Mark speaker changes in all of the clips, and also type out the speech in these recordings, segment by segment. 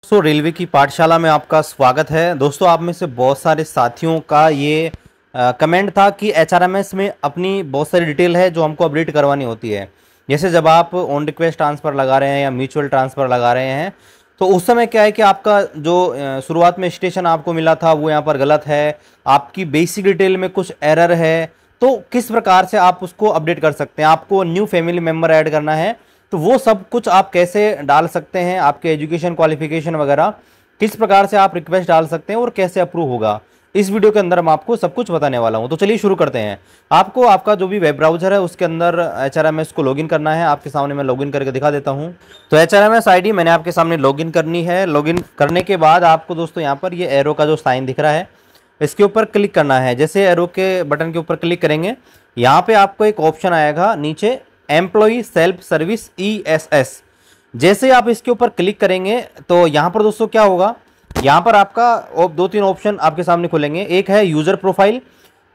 Speaker 1: दोस्तों रेलवे की पाठशाला में आपका स्वागत है। दोस्तों आप में से बहुत सारे साथियों का ये कमेंट था कि एचआरएमएस में अपनी बहुत सारी डिटेल है जो हमको अपडेट करवानी होती है। जैसे जब आप ऑन रिक्वेस्ट ट्रांसफ़र लगा रहे हैं या म्यूचुअल ट्रांसफ़र लगा रहे हैं तो उस समय क्या है कि आपका जो शुरुआत में स्टेशन आपको मिला था वो यहाँ पर गलत है, आपकी बेसिक डिटेल में कुछ एरर है, तो किस प्रकार से आप उसको अपडेट कर सकते हैं। आपको न्यू फैमिली मेम्बर ऐड करना है तो वो सब कुछ आप कैसे डाल सकते हैं, आपके एजुकेशन क्वालिफिकेशन वगैरह किस प्रकार से आप रिक्वेस्ट डाल सकते हैं और कैसे अप्रूव होगा, इस वीडियो के अंदर मैं आपको सब कुछ बताने वाला हूं। तो चलिए शुरू करते हैं। आपको आपका जो भी वेब ब्राउजर है उसके अंदर एचआरएमएस को लॉगिन करना है। आपके सामने मैं लॉगिन करके दिखा देता हूं। तो एचआरएमएस आईडी मैंने आपके सामने लॉगिन करनी है। लॉगिन करने के बाद आपको दोस्तों यहाँ पर ये एरो का जो साइन दिख रहा है इसके ऊपर क्लिक करना है। जैसे एरो के बटन के ऊपर क्लिक करेंगे यहाँ पे आपको एक ऑप्शन आएगा नीचे एम्प्लॉई सेल्फ सर्विस ESS। जैसे आप इसके ऊपर क्लिक करेंगे तो यहाँ पर दोस्तों क्या होगा, यहाँ पर आपका दो तीन ऑप्शन आपके सामने खुलेंगे। एक है यूजर प्रोफाइल,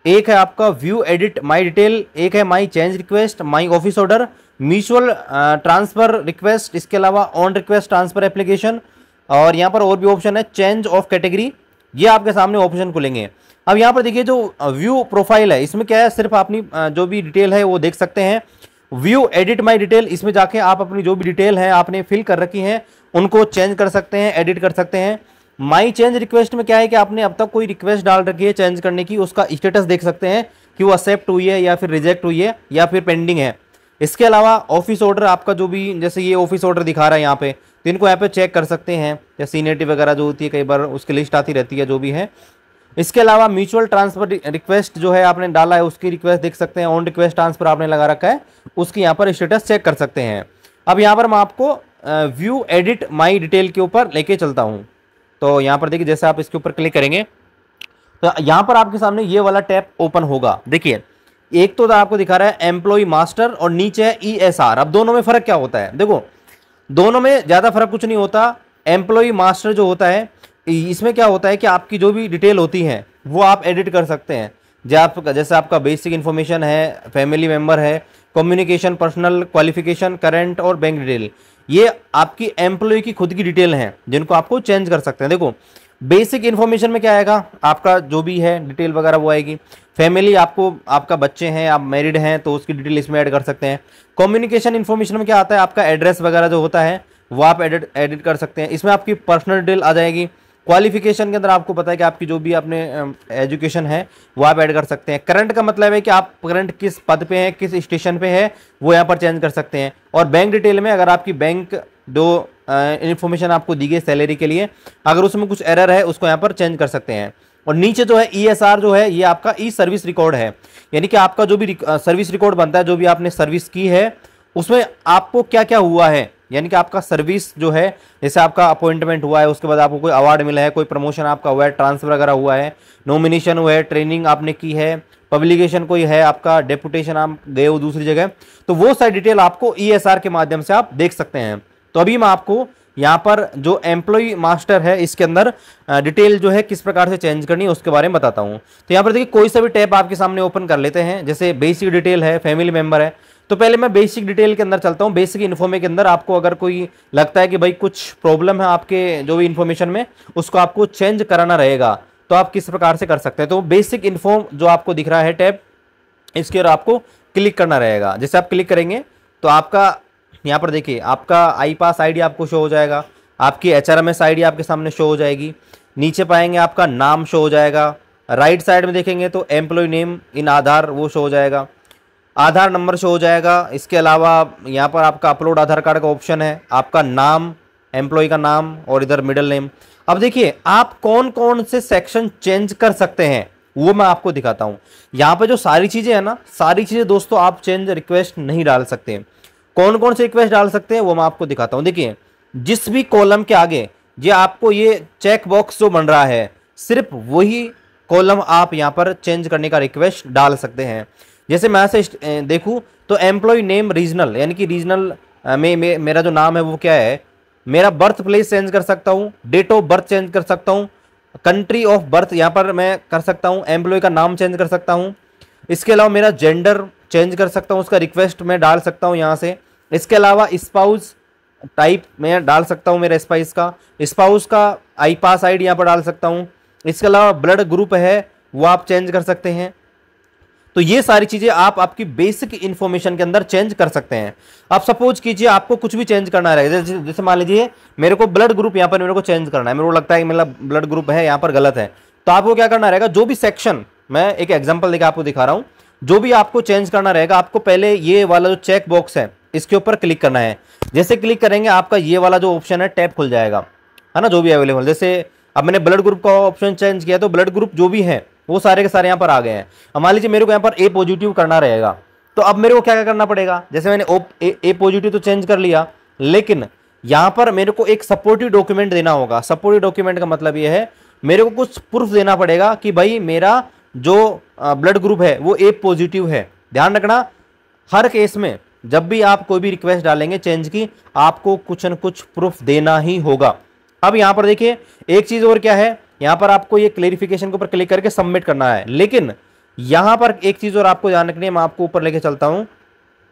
Speaker 1: एक है आपका व्यू एडिट माई डिटेल, एक है my change request, my office order, mutual transfer request, इसके अलावा ऑन रिक्वेस्ट ट्रांसफर एप्लीकेशन, और यहाँ पर और भी ऑप्शन है चेंज ऑफ कैटेगरी। ये आपके सामने ऑप्शन खुलेंगे। अब यहाँ पर देखिए जो व्यू प्रोफाइल है इसमें क्या है, सिर्फ अपनी जो भी डिटेल है वो देख सकते हैं। व्यू एडिट माई डिटेल, इसमें जाके आप अपनी जो भी डिटेल है आपने फिल कर रखी है उनको चेंज कर सकते हैं, एडिट कर सकते हैं। माई चेंज रिक्वेस्ट में क्या है कि आपने अब तक कोई रिक्वेस्ट डाल रखी है चेंज करने की, उसका स्टेटस देख सकते हैं कि वो एक्सेप्ट हुई है या फिर रिजेक्ट हुई है या फिर पेंडिंग है। इसके अलावा ऑफिस ऑर्डर आपका जो भी, जैसे ये ऑफिस ऑर्डर दिखा रहा है यहाँ पे, तो इनको यहाँ पे चेक कर सकते हैं। या सीनियरिटी वगैरह जो होती है कई बार उसकी लिस्ट आती रहती है जो भी है। इसके अलावा म्यूचुअल ट्रांसफर रिक्वेस्ट जो है आपने डाला है उसकी रिक्वेस्ट देख सकते हैं। ऑन रिक्वेस्ट ट्रांसफर आपने लगा रखा है उसकी यहाँ पर स्टेटस चेक कर सकते हैं। अब यहाँ पर मैं आपको व्यू एडिट माई डिटेल के ऊपर लेके चलता हूँ। तो यहाँ पर देखिए जैसे आप इसके ऊपर क्लिक करेंगे तो यहाँ पर आपके सामने ये वाला टैब ओपन होगा। देखिए एक तो आपको दिखा रहा है एम्प्लॉय मास्टर और नीचे है ESR। अब दोनों में फ़र्क क्या होता है, देखो दोनों में ज़्यादा फर्क कुछ नहीं होता। एम्प्लॉय मास्टर जो होता है इसमें क्या होता है कि आपकी जो भी डिटेल होती है वो आप एडिट कर सकते हैं। जैसे आपका बेसिक इन्फॉर्मेशन है, फैमिली मेम्बर है, कम्युनिकेशन, पर्सनल क्वालिफिकेशन, करंट और बैंक डिटेल, ये आपकी एम्प्लॉय की खुद की डिटेल हैं जिनको आपको चेंज कर सकते हैं। देखो बेसिक इन्फॉर्मेशन में क्या आएगा, आपका जो भी है डिटेल वगैरह वो आएगी। फैमिली, आपको आपका बच्चे हैं, आप मैरिड हैं तो उसकी डिटेल इसमें ऐड कर सकते हैं। कम्युनिकेशन इन्फॉर्मेशन में क्या आता है, आपका एड्रेस वगैरह जो होता है वो आप एडिट कर सकते हैं। इसमें आपकी पर्सनल डिटेल आ जाएगी। क्वालिफिकेशन के अंदर आपको पता है कि आपकी जो भी आपने एजुकेशन है वो आप ऐड कर सकते हैं। करंट का मतलब है कि आप करंट किस पद पे हैं, किस स्टेशन पे है, वो यहाँ पर चेंज कर सकते हैं। और बैंक डिटेल में अगर आपकी बैंक जो इन्फॉर्मेशन आपको दी गई सैलरी के लिए, अगर उसमें कुछ एरर है उसको यहाँ पर चेंज कर सकते हैं। और नीचे जो है ESR जो है ये आपका ई सर्विस रिकॉर्ड है, यानी कि आपका जो भी सर्विस रिकॉर्ड बनता है, जो भी आपने सर्विस की है उसमें आपको क्या क्या हुआ है, यानी कि आपका सर्विस जो है, जैसे आपका अपॉइंटमेंट हुआ है, उसके बाद आपको कोई अवार्ड मिला है, कोई प्रमोशन आपका हुआ है, ट्रांसफर वगैरह हुआ है, नॉमिनेशन हुआ है, ट्रेनिंग आपने की है, पब्लिकेशन कोई है, आपका डेपुटेशन आप गए हो दूसरी जगह, तो वो सारी डिटेल आपको ESR के माध्यम से आप देख सकते हैं। तो अभी मैं आपको यहाँ पर जो एम्प्लॉय मास्टर है इसके अंदर डिटेल जो है किस प्रकार से चेंज करनी है उसके बारे में बताता हूँ। तो यहाँ पर देखिए कोई सा भी टैब आपके सामने ओपन कर लेते हैं। जैसे बेसिक डिटेल है, फैमिली मेम्बर है, तो पहले मैं बेसिक डिटेल के अंदर चलता हूँ। बेसिक इन्फॉर्मेशन के अंदर आपको अगर कोई लगता है कि भाई कुछ प्रॉब्लम है आपके जो भी इन्फॉर्मेशन में, उसको आपको चेंज कराना रहेगा तो आप किस प्रकार से कर सकते हैं। तो बेसिक इन्फॉर्म जो आपको दिख रहा है टैब, इसके ऊपर आपको क्लिक करना रहेगा। जैसे आप क्लिक करेंगे तो आपका यहाँ पर देखिए आपका iPass ID आपको शो हो जाएगा, आपकी HRMS ID आपके सामने शो हो जाएगी। नीचे पाएंगे आपका नाम शो हो जाएगा। राइट साइड में देखेंगे तो एम्प्लॉय नेम इन आधार वो शो हो जाएगा, आधार नंबर शो हो जाएगा। इसके अलावा यहाँ पर आपका अपलोड आधार कार्ड का ऑप्शन है, आपका नाम, एम्प्लॉय का नाम और इधर मिडिल नेम। अब देखिए आप कौन कौन से सेक्शन चेंज कर सकते हैं वो मैं आपको दिखाता हूँ। यहाँ पे जो सारी चीज़ें हैं ना, सारी चीज़ें दोस्तों आप चेंज रिक्वेस्ट नहीं डाल सकते। कौन कौन से रिक्वेस्ट डाल सकते हैं वो मैं आपको दिखाता हूँ। देखिए जिस भी कॉलम के आगे ये आपको ये चेक बॉक्स जो बन रहा है, सिर्फ वही कॉलम आप यहाँ पर चेंज करने का रिक्वेस्ट डाल सकते हैं। जैसे मैं ऐसे देखूँ तो एम्प्लॉय नेम रीजनल, यानी कि रीजनल में मेरा जो नाम है वो क्या है, मेरा बर्थ प्लेस चेंज कर सकता हूँ, डेट ऑफ बर्थ चेंज कर सकता हूँ, कंट्री ऑफ बर्थ यहाँ पर मैं कर सकता हूँ, एम्प्लॉय का नाम चेंज कर सकता हूँ। इसके अलावा मेरा जेंडर चेंज कर सकता हूँ, उसका रिक्वेस्ट मैं डाल सकता हूँ यहाँ से। इसके अलावा स्पाउस टाइप मैं डाल सकता हूँ मेरा स्पाइस का, स्पाउस का आई पास आईडी यहाँ पर डाल सकता हूँ। इसके अलावा ब्लड ग्रुप है वो आप चेंज कर सकते हैं। तो ये सारी चीजें आप आपकी बेसिक इंफॉर्मेशन के अंदर चेंज कर सकते हैं। आप सपोज कीजिए आपको कुछ भी चेंज करना रहेगा, जैसे मान लीजिए मेरे को ब्लड ग्रुप यहाँ पर मेरे को चेंज करना है, मेरे को लगता है कि मेरा ब्लड ग्रुप है यहाँ पर गलत है, तो आपको क्या करना रहेगा, जो भी सेक्शन, मैं एक एग्जांपल देकर आपको दिखा रहा हूँ, जो भी आपको चेंज करना रहेगा आपको पहले ये वाला जो चेक बॉक्स है इसके ऊपर क्लिक करना है। जैसे क्लिक करेंगे आपका ये वाला जो ऑप्शन है टैब खुल जाएगा, है ना, जो भी अवेलेबल। जैसे अब मैंने ब्लड ग्रुप का ऑप्शन चेंज किया तो ब्लड ग्रुप जो भी है वो सारे के सारे यहाँ पर आ गए हैं। अब मान लीजिए मेरे को यहाँ पर ए पॉजिटिव करना रहेगा, तो अब मेरे को क्या क्या करना पड़ेगा, जैसे मैंने ए पॉजिटिव तो चेंज कर लिया, लेकिन यहाँ पर मेरे को एक सपोर्टिव डॉक्यूमेंट देना होगा। सपोर्टिव डॉक्यूमेंट का मतलब ये है मेरे को कुछ प्रूफ देना पड़ेगा कि भाई मेरा जो ब्लड ग्रुप है वो ए पॉजिटिव है। ध्यान रखना, हर केस में जब भी आप कोई भी रिक्वेस्ट डालेंगे चेंज की, आपको कुछ न कुछ प्रूफ देना ही होगा। अब यहाँ पर देखिए एक चीज और क्या है, यहाँ पर आपको ये क्लेरिफिकेशन के ऊपर क्लिक करके सबमिट करना है, लेकिन यहाँ पर एक चीज और आपको ध्यान रखनी है, मैं आपको ऊपर लेके चलता हूँ,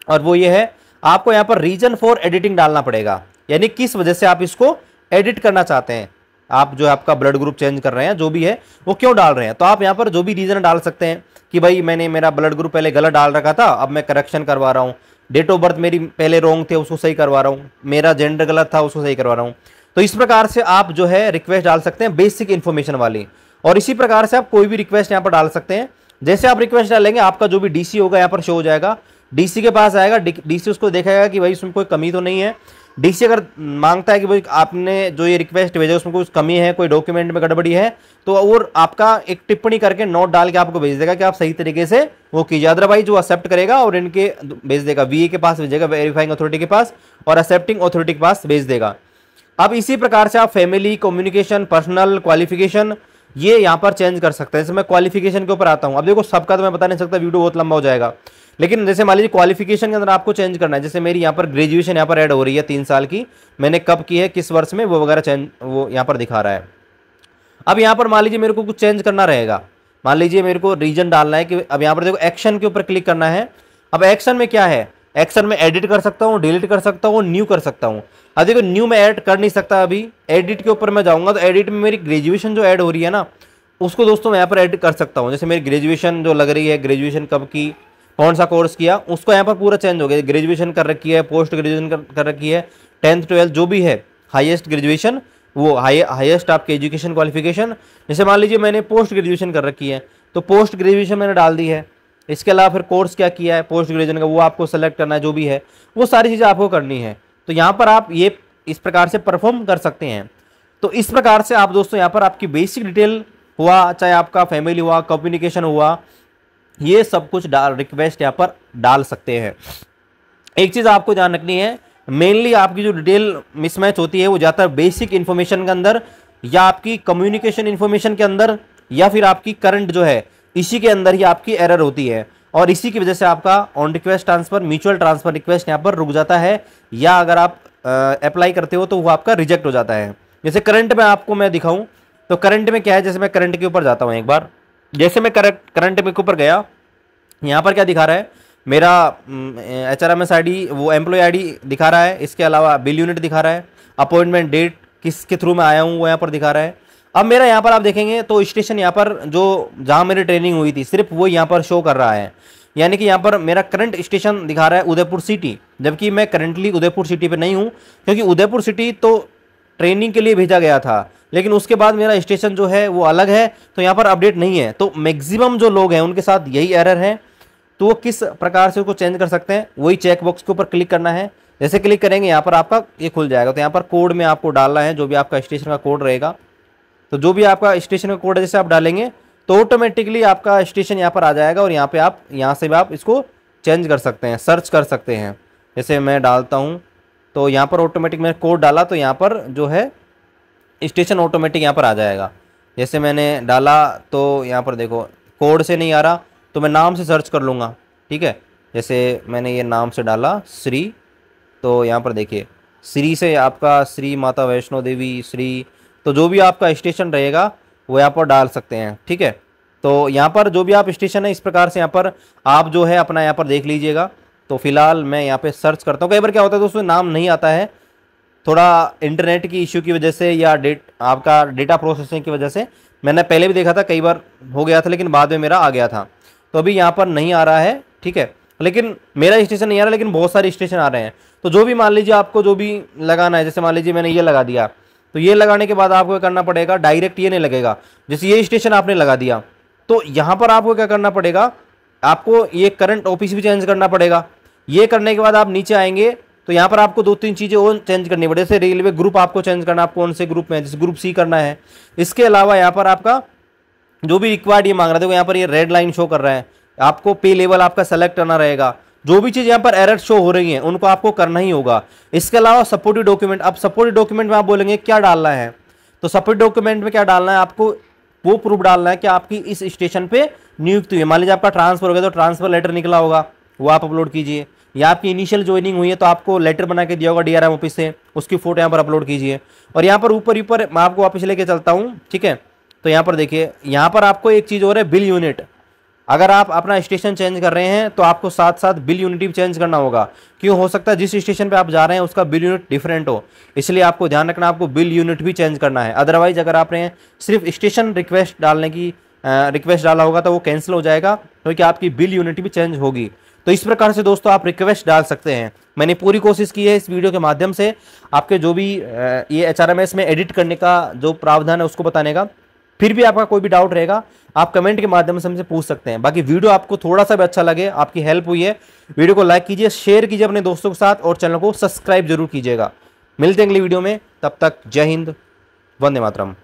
Speaker 1: और वो ये है आपको यहाँ पर रीजन फॉर एडिटिंग डालना पड़ेगा, यानी किस वजह से आप इसको एडिट करना चाहते हैं। आप जो आपका ब्लड ग्रुप चेंज कर रहे हैं जो भी है वो क्यों डाल रहे हैं, तो आप यहाँ पर जो भी रीजन डाल सकते हैं कि भाई मैंने मेरा ब्लड ग्रुप पहले गलत डाल रखा था, अब मैं करेक्शन करवा रहा हूँ, डेट ऑफ बर्थ मेरी पहले रॉन्ग थे उसको सही करवा रहा हूँ, मेरा जेंडर गलत था उसको सही करवा रहा हूँ। तो इस प्रकार से आप जो है रिक्वेस्ट डाल सकते हैं बेसिक इन्फॉर्मेशन वाली, और इसी प्रकार से आप कोई भी रिक्वेस्ट यहाँ पर डाल सकते हैं। जैसे आप रिक्वेस्ट डालेंगे आपका जो भी डीसी होगा यहाँ पर शो हो जाएगा, डीसी के पास आएगा, डीसी उसको देखेगा कि भाई उसमें कोई कमी तो नहीं है। डीसी अगर मांगता है कि भाई आपने जो ये रिक्वेस्ट भेजा उसमें कुछ कमी है, कोई डॉक्यूमेंट में गड़बड़ी है, तो और आपका एक टिप्पणी करके नोट डाल के आपको भेज देगा कि आप सही तरीके से वो कीजिए। अदरवाइज वो एक्सेप्ट करेगा और इनके भेज देगा, वीए के पास भेजेगा, वेरीफाइंग अथॉरिटी के पास, और एक्सेप्टिंग अथॉरिटी के पास भेज देगा। अब इसी प्रकार से आप फैमिली, कम्युनिकेशन, पर्सनल, क्वालिफिकेशन ये यहाँ पर चेंज कर सकते हैं। जैसे मैं क्वालिफिकेशन के ऊपर आता हूँ, अब देखो सबका तो मैं बता नहीं सकता, वीडियो बहुत लंबा हो जाएगा, लेकिन जैसे मान लीजिए क्वालिफिकेशन के अंदर आपको चेंज करना है, जैसे मेरी यहाँ पर ग्रेजुएशन यहाँ पर ऐड हो रही है 3 साल की, मैंने कब की है, किस वर्ष में, वो वगैरह चेंज वो यहाँ पर दिखा रहा है। अब यहाँ पर मान लीजिए मेरे को कुछ चेंज करना रहेगा, मान लीजिए मेरे को रीजन डालना है कि अब यहाँ पर देखो एक्शन के ऊपर क्लिक करना है। अब एक्शन में क्या है, एक्शन में एडिट कर सकता हूँ, डिलीट कर सकता हूँ, न्यू कर सकता हूँ। अब देखो न्यू में ऐड कर नहीं सकता, अभी एडिट के ऊपर मैं जाऊँगा तो एडिट में मेरी ग्रेजुएशन जो ऐड हो रही है ना उसको दोस्तों मैं यहाँ पर एडिट कर सकता हूँ। जैसे मेरी ग्रेजुएशन जो लग रही है, ग्रेजुएशन कब की, कौन सा कोर्स किया, उसको यहाँ पर पूरा चेंज हो गया। ग्रेजुएशन कर रखी है, पोस्ट ग्रेजुएशन कर रखी है, 10th 12th जो भी है, हाईएस्ट ग्रेजुएशन, वो हाईएस्ट आपके एजुकेशन क्वालिफिकेशन। जैसे मान लीजिए मैंने पोस्ट ग्रेजुएशन कर रखी है तो पोस्ट ग्रेजुएशन मैंने डाल दी है। इसके अलावा फिर कोर्स क्या किया है पोस्ट ग्रेजुएशन का, वो आपको सेलेक्ट करना है, जो भी है वो सारी चीज़ें आपको करनी है। तो यहाँ पर आप ये इस प्रकार से परफॉर्म कर सकते हैं। तो इस प्रकार से आप दोस्तों यहाँ पर आपकी बेसिक डिटेल हुआ, चाहे आपका फैमिली हुआ, कम्युनिकेशन हुआ, ये सब कुछ रिक्वेस्ट यहाँ पर डाल सकते हैं। एक चीज़ आपको ध्यान रखनी है, मेनली आपकी जो डिटेल मिसमैच होती है वो ज़्यादातर बेसिक इन्फॉर्मेशन के अंदर, या आपकी कम्युनिकेशन इन्फॉर्मेशन के अंदर, या फिर आपकी करंट जो है इसी के अंदर ही आपकी एरर होती है, और इसी की वजह से आपका on request transfer, mutual transfer request यहाँ पर रुक जाता है, या अगर आप अप्लाई करते हो तो वो आपका रिजेक्ट हो जाता है। जैसे करंट में आपको मैं दिखाऊं तो करंट में क्या है, जैसे मैं करंट के ऊपर जाता हूँ एक बार, जैसे मैं करंट के ऊपर गया, यहाँ पर क्या दिखा रहा है, मेरा HRMS ID वो एम्प्लॉय ID दिखा रहा है, इसके अलावा बिल यूनिट दिखा रहा है, अपॉइंटमेंट डेट किसके थ्रू मैं आया हूँ वो यहाँ पर दिखा रहा है। अब मेरा यहाँ पर आप देखेंगे तो स्टेशन यहाँ पर जो जहाँ मेरी ट्रेनिंग हुई थी सिर्फ वो यहाँ पर शो कर रहा है, यानी कि यहाँ पर मेरा करंट स्टेशन दिखा रहा है उदयपुर सिटी, जबकि मैं करंटली उदयपुर सिटी पे नहीं हूँ, क्योंकि उदयपुर सिटी तो ट्रेनिंग के लिए भेजा गया था, लेकिन उसके बाद मेरा स्टेशन जो है वो अलग है, तो यहाँ पर अपडेट नहीं है। तो मैक्सिमम जो लोग हैं उनके साथ यही एरर है। तो वो किस प्रकार से उसको चेंज कर सकते हैं, वही चेक बॉक्स के ऊपर क्लिक करना है। जैसे क्लिक करेंगे यहाँ पर आपका ये खुल जाएगा, तो यहाँ पर कोड में आपको डालना है जो भी आपका स्टेशन का कोड रहेगा। तो जो भी आपका स्टेशन का कोड है जैसे आप डालेंगे तो ऑटोमेटिकली आपका स्टेशन यहाँ पर आ जाएगा, और यहाँ पे आप यहाँ से भी आप इसको चेंज कर सकते हैं, सर्च कर सकते हैं। जैसे मैं डालता हूँ तो यहाँ पर ऑटोमेटिक मैंने कोड डाला तो यहाँ पर जो है स्टेशन ऑटोमेटिक यहाँ पर आ जाएगा। जैसे मैंने डाला तो यहाँ पर देखो कोड से नहीं आ रहा तो मैं नाम से सर्च कर लूँगा, ठीक है। जैसे मैंने ये नाम से डाला श्री, तो यहाँ पर देखिए श्री से आपका श्री माता वैष्णो देवी श्री, तो जो भी आपका स्टेशन रहेगा वो यहाँ पर डाल सकते हैं, ठीक है। तो यहाँ पर जो भी आप स्टेशन है इस प्रकार से यहाँ पर आप जो है अपना यहाँ पर देख लीजिएगा। तो फिलहाल मैं यहाँ पे सर्च करता हूँ, कई बार क्या होता है दोस्तों नाम नहीं आता है, थोड़ा इंटरनेट की इश्यू की वजह से या आपका डेटा प्रोसेसिंग की वजह से मैंने पहले भी देखा था, कई बार हो गया था, लेकिन बाद में मेरा आ गया था। तो अभी यहाँ पर नहीं आ रहा है, ठीक है, लेकिन मेरा स्टेशन नहीं आ रहा, लेकिन बहुत सारे स्टेशन आ रहे हैं। तो जो भी मान लीजिए आपको जो भी लगाना है, जैसे मान लीजिए मैंने ये लगा दिया, तो ये लगाने के बाद आपको क्या करना पड़ेगा, डायरेक्ट ये नहीं लगेगा। जैसे ये स्टेशन आपने लगा दिया, तो यहाँ पर आपको क्या करना पड़ेगा, आपको ये करंट ऑफिस भी चेंज करना पड़ेगा। ये करने के बाद आप नीचे आएंगे तो यहाँ पर आपको 2-3 चीज़ें और चेंज करनी पड़े, जैसे रेलवे ग्रुप आपको चेंज करना, आप कौन से ग्रुप में है, जैसे ग्रुप सी करना है। इसके अलावा यहाँ पर आपका जो भी रिक्वायर्ड ये मांग रहा था, यहाँ पर ये रेड लाइन शो कर रहा है, आपको पे लेवल आपका सेलेक्ट करना रहेगा। जो भी चीज़ यहाँ पर एरर शो हो रही हैं उनको आपको करना ही होगा। इसके अलावा सपोर्टिव डॉक्यूमेंट, अब सपोर्टिव डॉक्यूमेंट में आप बोलेंगे क्या डालना है, तो सपोर्टिव डॉक्यूमेंट में क्या डालना है, आपको वो प्रूफ डालना है कि आपकी इस स्टेशन पे नियुक्ति हुई है। मान लीजिए आपका ट्रांसफर हो गया तो ट्रांसफर लेटर निकला होगा, वो आप अपलोड कीजिए। या आपकी इनिशियल ज्वाइनिंग हुई है तो आपको लेटर बना के दिया होगा डीआरएम ऑफिस से, उसकी फोटो यहाँ पर अपलोड कीजिए। और यहाँ पर ऊपर मैं आपको वापस लेके चलता हूँ, ठीक है। तो यहाँ पर देखिए, यहाँ पर आपको एक चीज़ और है, बिल यूनिट। अगर आप अपना स्टेशन चेंज कर रहे हैं तो आपको साथ साथ बिल यूनिट भी चेंज करना होगा। क्यों, हो सकता है जिस स्टेशन पे आप जा रहे हैं उसका बिल यूनिट डिफरेंट हो, इसलिए आपको ध्यान रखना, आपको बिल यूनिट भी चेंज करना है। अदरवाइज अगर आपने सिर्फ स्टेशन रिक्वेस्ट डालने की रिक्वेस्ट डाला होगा तो वो कैंसिल हो जाएगा, क्योंकि आपकी बिल यूनिट भी चेंज होगी। तो इस प्रकार से दोस्तों आप रिक्वेस्ट डाल सकते हैं। मैंने पूरी कोशिश की है इस वीडियो के माध्यम से आपके जो भी ये HRMS में एडिट करने का जो प्रावधान है उसको बताने का। फिर भी आपका कोई भी डाउट रहेगा आप कमेंट के माध्यम से हमसे पूछ सकते हैं। बाकी वीडियो आपको थोड़ा सा भी अच्छा लगे, आपकी हेल्प हुई है, वीडियो को लाइक कीजिए, शेयर कीजिए अपने दोस्तों के साथ और चैनल को सब्सक्राइब जरूर कीजिएगा। मिलते हैं अगली वीडियो में, तब तक जय हिंद, वंदे मातरम।